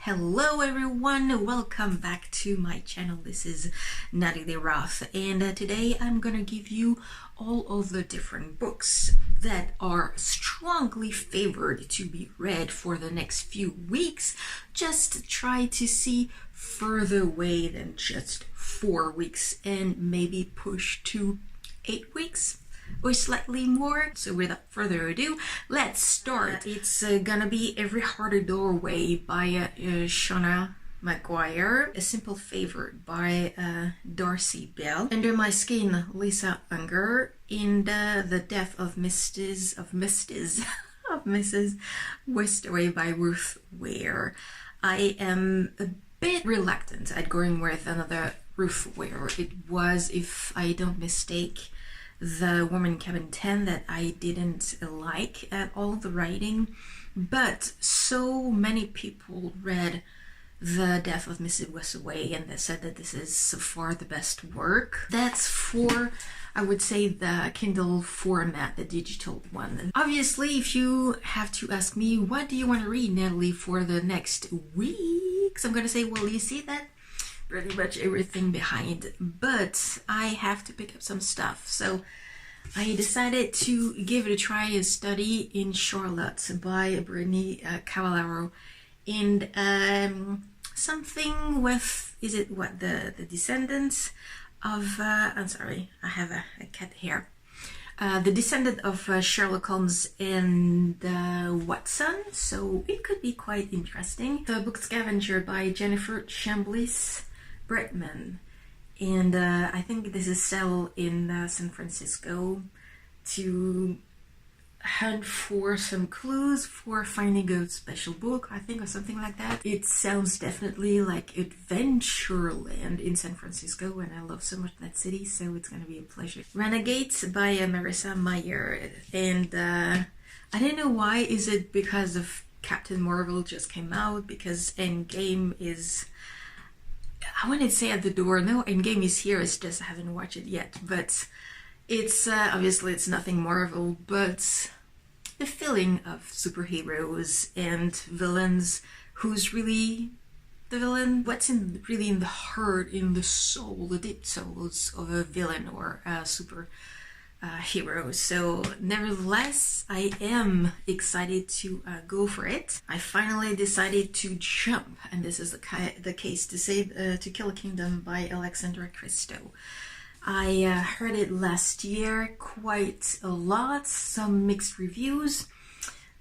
Hello everyone, welcome back to my channel. This is Nathalie Roth, and today I'm gonna give you all of the different books that are strongly favored to be read for the next few weeks. Just try to see further away than just 4 weeks and maybe push to 8 weeks or slightly more. So without further ado, let's start. It's gonna be Every Heart a Doorway by Shauna Maguire, A Simple Favor by Darcy Bell, Under My Skin, Lisa Unger, In the Death of Mrs. Westaway by Ruth Ware. I am a bit reluctant at going with another Ruth Ware. It was, if I don't mistake, The Woman Cabin 10 that I didn't like at all, the writing, but so many people read The Death of Mrs. Westaway and they said that this is so far the best work. That's for, I would say, the Kindle format, the digital one. Obviously, if you have to ask me, what do you want to read, Natalie, for the next weeks? I'm gonna say, well, you see that? Pretty much everything behind, but I have to pick up some stuff, so I decided to give it a try. A Study in Charlotte by Brittany Cavallaro, and something with, is it what, the descendants of I'm sorry, I have a cat here, the descendant of Sherlock Holmes and Watson, so it could be quite interesting. The Book Scavenger by Jennifer Chambliss Bretman, and I think this is set in San Francisco, to hunt for some clues for finding a special book, I think, or something like that. It sounds definitely like Adventureland in San Francisco, and I love so much that city, so it's gonna be a pleasure. Renegades by Marissa Meyer, and I don't know why. Is it because of Captain Marvel just came out? Because Endgame is, I wanted to say at the door. No, Endgame is here, it's just I haven't watched it yet, but it's obviously it's nothing Marvel, but the feeling of superheroes and villains. Who's really the villain? What's really in the heart, in the soul, the deep souls of a villain or a super hero. So nevertheless, I am excited to go for it. I finally decided to jump, and this is the case to say To Kill a Kingdom by Alexandra Christo. I heard it last year quite a lot, some mixed reviews.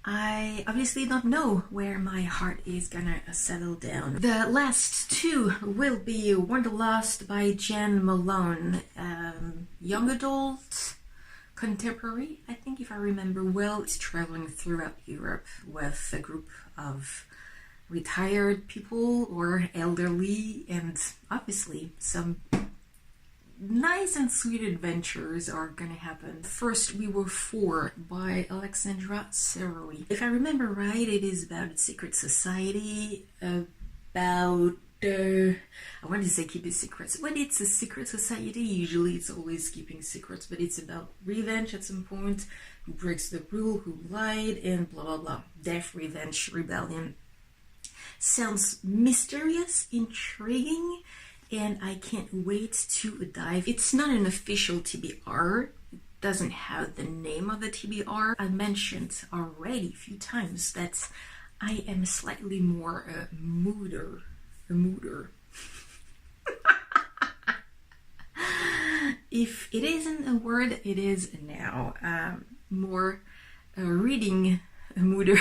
I obviously don't know where my heart is gonna settle down. The last two will be Wanderlust by Jen Malone, young adult, contemporary, I think, if I remember well. It's traveling throughout Europe with a group of retired people or elderly, and obviously some nice and sweet adventures are gonna happen. First, We Were Four by Alexandra Seroi. If I remember right, it is about a secret society, about I wanted to say keeping secrets. When it's a secret society, usually it's always keeping secrets, but it's about revenge at some point. Who breaks the rule, who lied, and blah blah blah. Death, revenge, rebellion. Sounds mysterious, intriguing, and I can't wait to dive. It's not an official TBR. It doesn't have the name of the TBR. I mentioned already a few times that I am slightly more a mooder. If it isn't a word, it is now. More reading a mooder.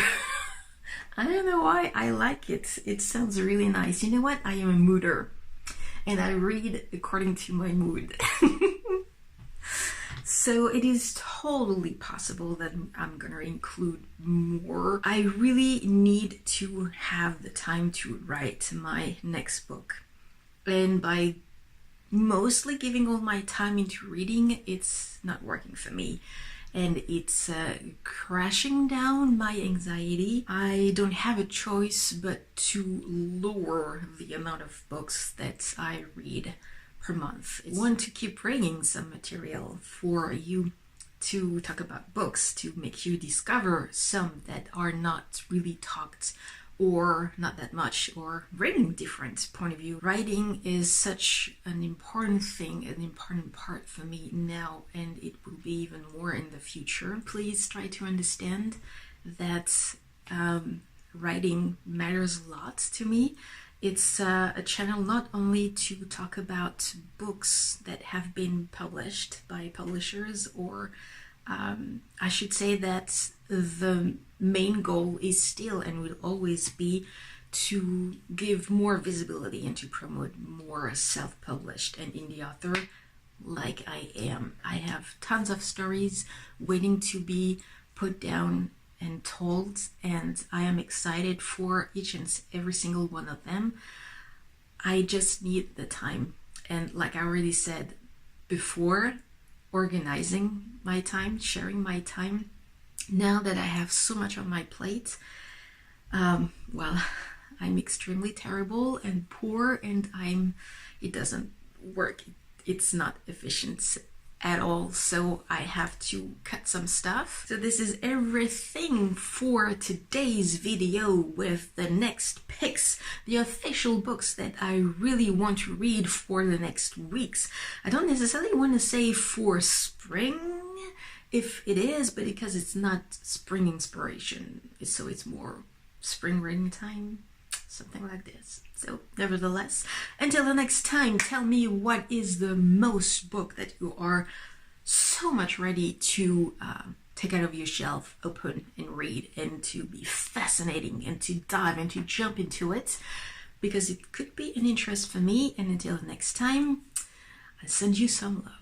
I don't know why I like it. It sounds really nice. You know what? I am a mooder, and I read according to my mood. So it is totally possible that I'm gonna include more. I really need to have the time to write my next book, and by mostly giving all my time into reading, it's not working for me, and it's crashing down my anxiety. I don't have a choice but to lower the amount of books that I read per month. I want to keep bringing some material for you to talk about books, to make you discover some that are not really talked or not that much, or bringing different point of view. Writing is such an important thing, an important part for me now, and it will be even more in the future. Please try to understand that writing matters a lot to me. It's a channel not only to talk about books that have been published by publishers, or I should say that the main goal is still and will always be to give more visibility and to promote more self-published and indie author like I am. I have tons of stories waiting to be put down and told, and I am excited for each and every single one of them. I just need the time, and like I already said before, organizing my time, sharing my time. Now that I have so much on my plate, well, I'm extremely terrible and poor, and it doesn't work. It's not efficient at all, so I have to cut some stuff. So this is everything for today's video with the next picks, the official books that I really want to read for the next weeks. I don't necessarily want to say for spring, if it is, but because it's not spring inspiration, so it's more spring reading time, something like this. So nevertheless, until the next time, tell me what is the most book that you are so much ready to take out of your shelf, open and read, and to be fascinating and to dive and to jump into it, because it could be an interest for me. And until the next time, I send you some love.